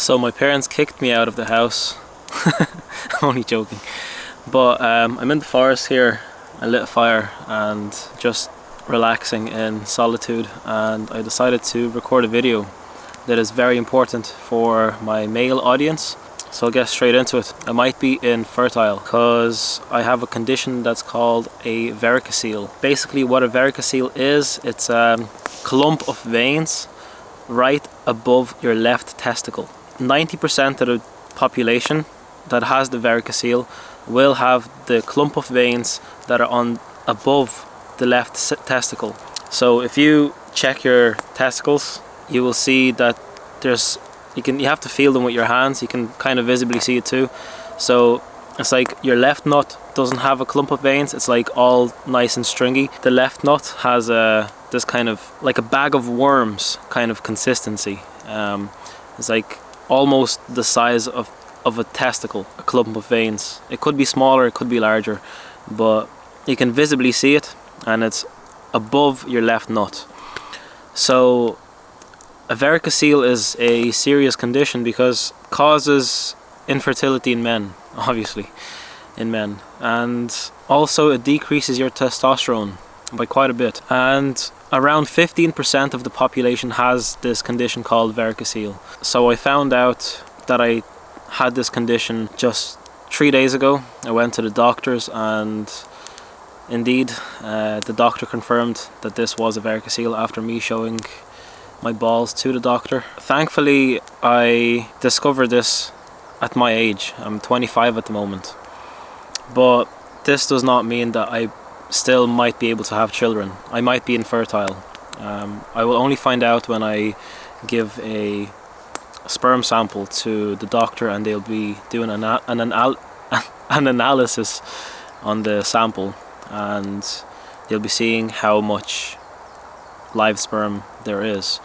So my parents kicked me out of the house. I'm only joking. But I'm in the forest here. I lit a fire and just relaxing in solitude, and I decided to record a video that is very important for my male audience. So I'll get straight into it. I might be infertile because I have a condition that's called a varicocele. Basically what a varicocele is, it's a clump of veins right above your left testicle. 90% of the population that has the varicocele will have the clump of veins that are on above the left testicle. So if you check your testicles, you will see that you have to feel them with your hands. You can kind of visibly see it too. So it's like your left nut doesn't have a clump of veins. It's like all nice and stringy. The left nut has this kind of like a bag of worms kind of consistency. It's like almost the size of a testicle, a clump of veins. It could be smaller, it could be larger, but you can visibly see it, and it's above your left nut. So a varicocele is a serious condition because it causes infertility in men, obviously, and also it decreases your testosterone by quite a bit. And around 15% of the population has this condition called varicocele. So I found out that I had this condition just 3 days ago. I went to the doctors, and indeed the doctor confirmed that this was a varicocele after me showing my balls to the doctor. Thankfully I discovered this at my age. I'm 25 at the moment, but this does not mean that I still might be able to have children. I might be infertile. I will only find out when I give a sperm sample to the doctor, and they'll be doing an analysis on the sample, and they'll be seeing how much live sperm there is.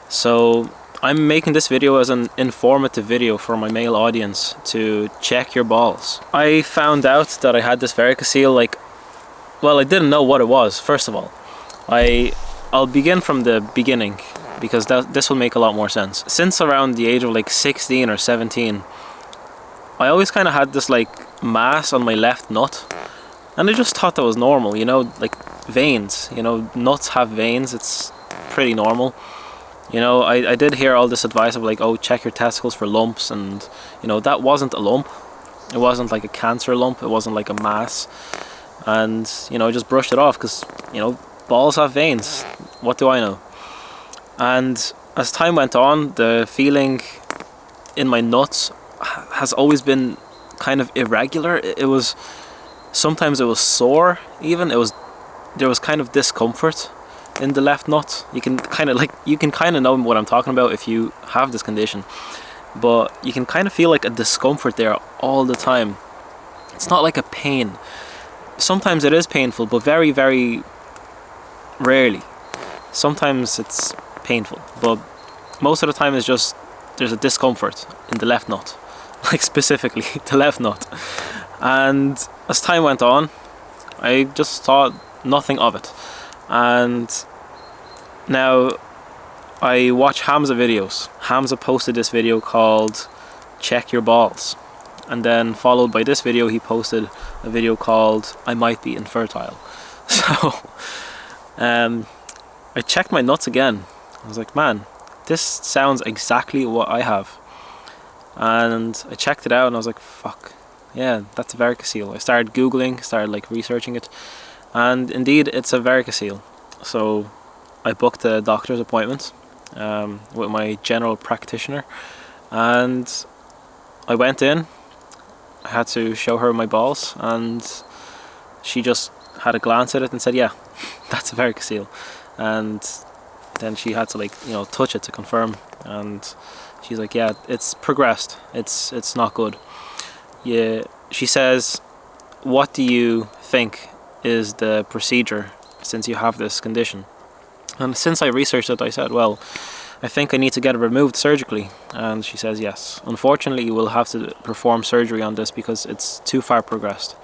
So I'm making this video as an informative video for my male audience to check your balls. I found out that I had this varicocele I didn't know what it was. First of all, I'll begin from the beginning because this will make a lot more sense. Since around the age of 16 or 17, I always kind of had this mass on my left nut, and I just thought that was normal, veins, nuts have veins, it's pretty normal. I did hear all this advice of oh, check your testicles for lumps, and that wasn't a lump. It wasn't like a cancer lump, it wasn't like a mass. And I just brushed it off because balls have veins, what do I know? And as time went on, the feeling in my nuts has always been kind of irregular. Sometimes it was sore, even there was kind of discomfort in the left nut. You can kind of know what I'm talking about if you have this condition, but you can kind of feel a discomfort there all the time. It's not like a pain. Sometimes it is painful, but very, very rarely. Sometimes it's painful, but most of the time it's just there's a discomfort in the left nut, specifically the left nut. And as time went on, I just thought nothing of it. And now I watch Hamza videos. Hamza posted this video called Check Your Balls, and then followed by this video he posted a video called I Might Be Infertile. So I checked my nuts again. I was like, man, this sounds exactly what I have. And I checked it out, and I was like, fuck, yeah, that's a varicocele. I started googling, started researching it, and indeed it's a varicocele. So I booked a doctor's appointment with my general practitioner, and I went in. I had to show her my balls, and she just had a glance at it and said, yeah, that's a varicocele. And then she had to touch it to confirm, and she's like, yeah, it's progressed, it's not good. Yeah, she says, what do you think is the procedure since you have this condition? And since I researched it, I said, well, I think I need to get it removed surgically. And she says, yes, unfortunately you will have to perform surgery on this because it's too far progressed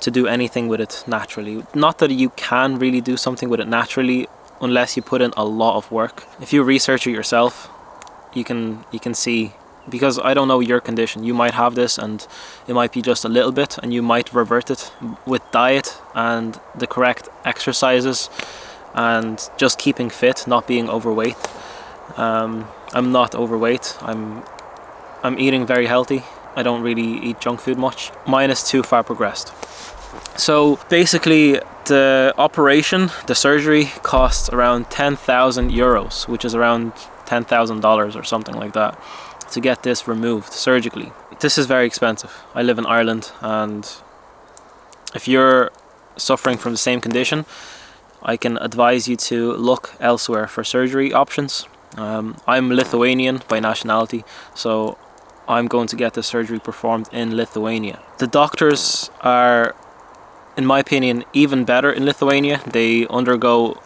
to do anything with it naturally. Not that you can really do something with it naturally unless you put in a lot of work. If you research it yourself, you can see, because I don't know your condition. You might have this and it might be just a little bit, and you might revert it with diet and the correct exercises and just keeping fit, not being overweight. I'm not overweight. I'm eating very healthy. I don't really eat junk food much. Mine is too far progressed. So basically the operation, the surgery, costs around 10,000 euros, which is around $10,000 or something like that, to get this removed surgically. This is very expensive. I live in Ireland, and if you're suffering from the same condition, I can advise you to look elsewhere for surgery options. I'm Lithuanian by nationality, so I'm going to get the surgery performed in Lithuania. The doctors are, in my opinion, even better in Lithuania. They undergo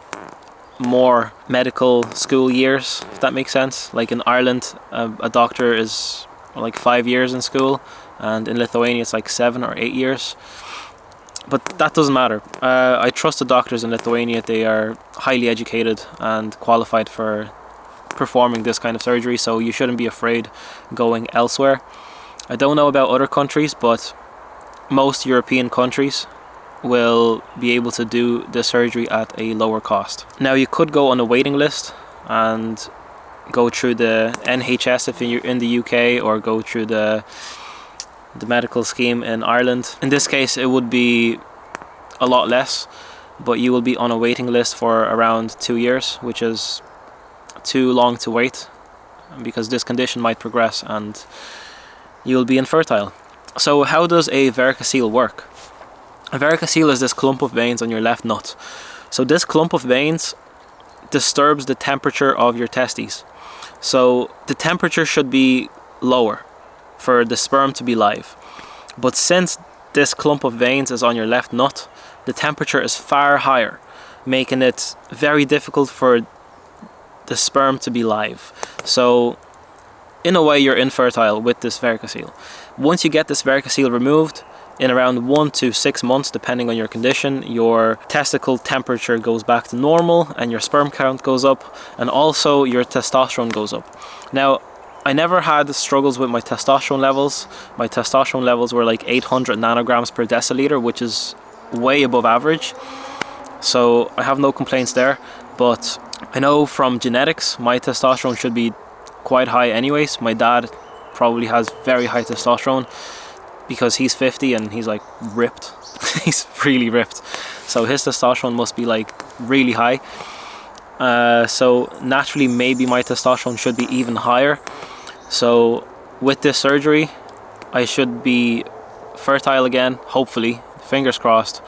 more medical school years, if that makes sense. Like in Ireland, a doctor is like 5 years in school, and in Lithuania it's like 7 or 8 years. But that doesn't matter. I trust the doctors in Lithuania. They are highly educated and qualified for performing this kind of surgery, so you shouldn't be afraid going elsewhere. I don't know about other countries, but most European countries will be able to do the surgery at a lower cost. Now, you could go on a waiting list and go through the NHS if you're in the UK, or go through the medical scheme in Ireland. In this case it would be a lot less, but you will be on a waiting list for around 2 years, which is too long to wait, because this condition might progress and you'll be infertile. So how does a varicocele work? A varicocele is this clump of veins on your left nut. So this clump of veins disturbs the temperature of your testes. So the temperature should be lower for the sperm to be live. But since this clump of veins is on your left nut, the temperature is far higher, making it very difficult for the sperm to be live. So in a way you're infertile with this varicocele. Once you get this varicocele removed, in around 1 to 6 months, depending on your condition, your testicle temperature goes back to normal and your sperm count goes up, and also your testosterone goes up. Now, I never had struggles with my testosterone levels. My testosterone levels were like 800 nanograms per deciliter, which is way above average. So I have no complaints there, but I know from genetics my testosterone should be quite high anyways. My dad probably has very high testosterone because he's 50 and he's like ripped. He's really ripped, so his testosterone must be like really high. So naturally maybe my testosterone should be even higher. So with this surgery I should be fertile again, hopefully, fingers crossed,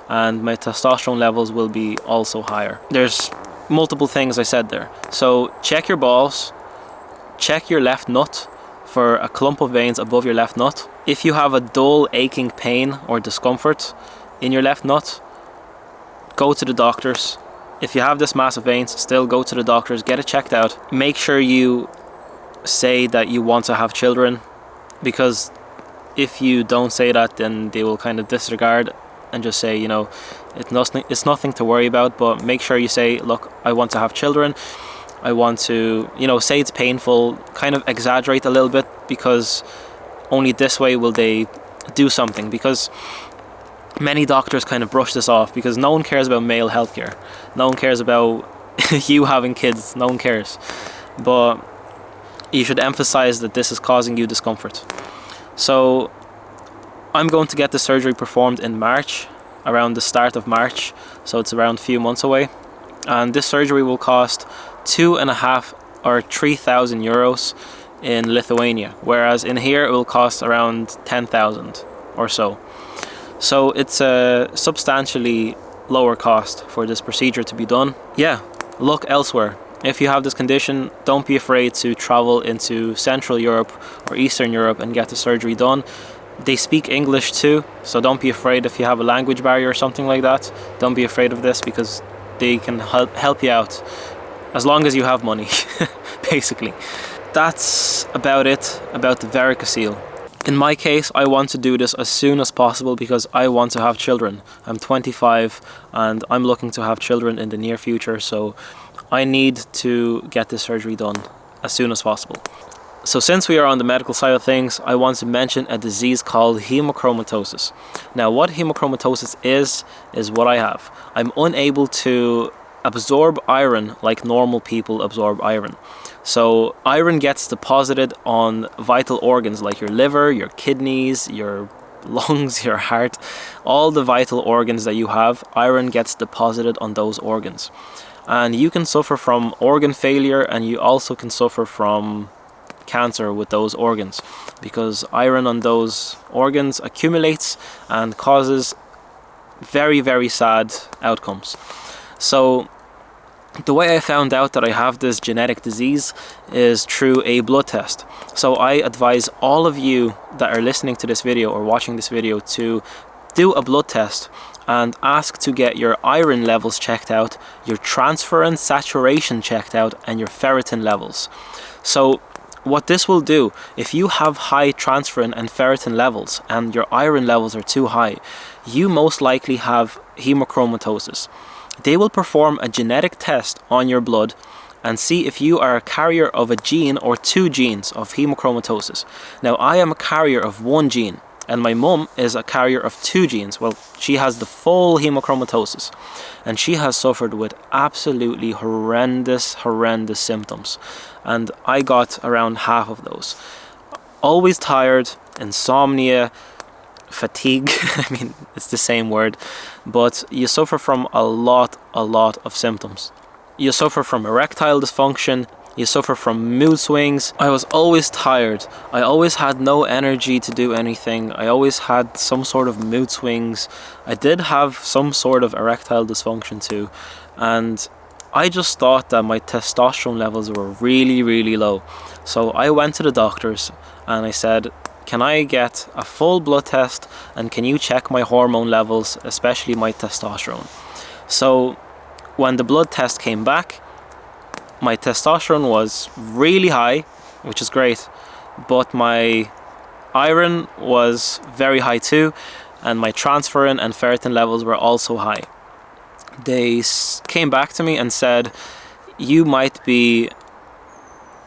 and my testosterone levels will be also higher. There's multiple things I said there. So check your balls, check your left nut for a clump of veins above your left nut. If you have a dull aching pain or discomfort in your left nut, go to the doctors. If you have this mass of veins, still go to the doctors, get it checked out. Make sure you say that you want to have children, because if you don't say that, then they will kind of disregard and just say, you know, it's nothing to worry about. But make sure you say, look, I want to have children. I want to, you know, say it's painful, kind of exaggerate a little bit, because only this way will they do something. Because many doctors kind of brush this off, because no one cares about male healthcare. No one cares about you having kids. No one cares. But you should emphasize that this is causing you discomfort. So I'm going to get the surgery performed in March, around the start of March. So it's around a few months away. And this surgery will cost 2,500 or 3,000 euros in Lithuania, whereas in here it will cost around 10,000 or so. So it's a substantially lower cost for this procedure to be done. Yeah, look elsewhere. If you have this condition, don't be afraid to travel into Central Europe or Eastern Europe and get the surgery done. They speak English too, so don't be afraid if you have a language barrier or something like that. Don't be afraid of this, because they can help you out as long as you have money, basically. That's about it about the varicocele. In my case, I want to do this as soon as possible because I want to have children. I'm 25 and I'm looking to have children in the near future, so I need to get this surgery done as soon as possible. So since we are on the medical side of things, I want to mention a disease called hemochromatosis. Now what hemochromatosis is what I have. I'm unable to absorb iron like normal people absorb iron. So iron gets deposited on vital organs like your liver, your kidneys, your lungs, your heart, all the vital organs that you have, iron gets deposited on those organs. And you can suffer from organ failure, and you also can suffer from cancer with those organs, because iron on those organs accumulates and causes very, very sad outcomes. So the way I found out that I have this genetic disease is through a blood test. So I advise all of you that are listening to this video or watching this video to do a blood test and ask to get your iron levels checked out, your transferrin saturation checked out, and your ferritin levels. So what this will do, if you have high transferrin and ferritin levels and your iron levels are too high, you most likely have hemochromatosis. They will perform a genetic test on your blood and see if you are a carrier of a gene or two genes of hemochromatosis. Now I am a carrier of one gene, and my mum is a carrier of two genes. Well, she has the full hemochromatosis, and she has suffered with absolutely horrendous symptoms, and I got around half of those. Always tired, insomnia, fatigue. I mean, it's the same word, but you suffer from a lot of symptoms. You suffer from erectile dysfunction, you suffer from mood swings. I was always tired. I always had no energy to do anything. I always had some sort of mood swings. I did have some sort of erectile dysfunction too, and I just thought that my testosterone levels were really low. So I went to the doctors and I said, can I get a full blood test, and can you check my hormone levels, especially my testosterone? So when the blood test came back, my testosterone was really high, which is great, but my iron was very high too, and my transferrin and ferritin levels were also high. They came back to me and said, you might be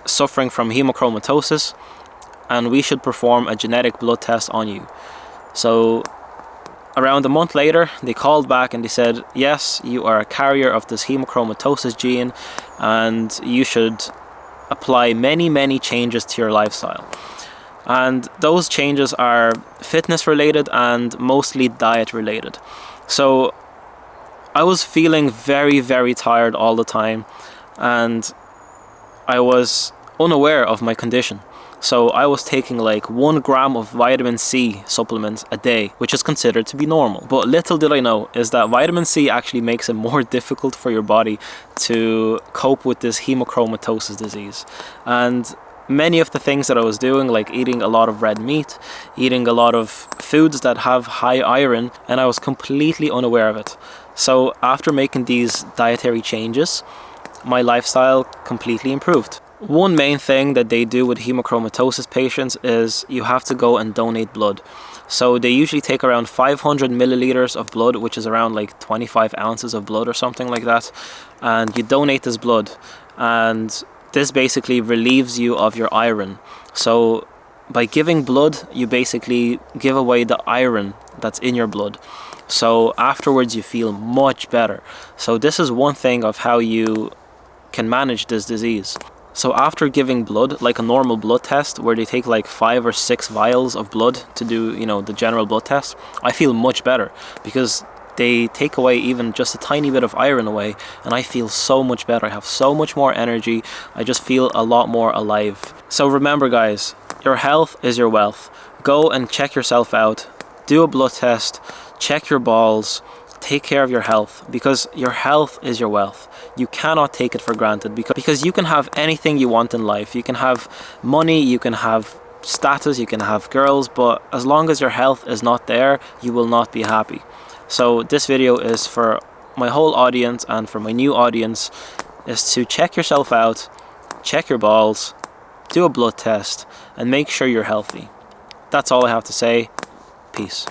suffering from hemochromatosis, and we should perform a genetic blood test on you. So around a month later, they called back and they said, yes, you are a carrier of this hemochromatosis gene, and you should apply many changes to your lifestyle. And those changes are fitness related and mostly diet related. So I was feeling very tired all the time, and I was unaware of my condition. So I was taking like 1 gram of vitamin C supplements a day, which is considered to be normal. But little did I know is that vitamin C actually makes it more difficult for your body to cope with this hemochromatosis disease. And many of the things that I was doing, like eating a lot of red meat, eating a lot of foods that have high iron, and I was completely unaware of it. So after making these dietary changes, my lifestyle completely improved. One main thing that they do with hemochromatosis patients is you have to go and donate blood. So they usually take around 500 milliliters of blood, which is around like 25 ounces of blood or something like that. And you donate this blood, and this basically relieves you of your iron. So by giving blood, you basically give away the iron that's in your blood. So afterwards you feel much better. So this is one thing of how you can manage this disease. So after giving blood, like a normal blood test where they take like 5 or 6 vials of blood to do, you know, the general blood test, I feel much better because they take away even just a tiny bit of iron away, and I feel so much better. I have so much more energy. I just feel a lot more alive. So remember guys, your health is your wealth. Go and check yourself out, do a blood test, check your balls, take care of your health, because your health is your wealth. You cannot take it for granted, because you can have anything you want in life. You can have money, you can have status, you can have girls, but as long as your health is not there, you will not be happy. So this video is for my whole audience, and for my new audience, is to check yourself out, check your balls, do a blood test, and make sure you're healthy. That's all I have to say. Peace.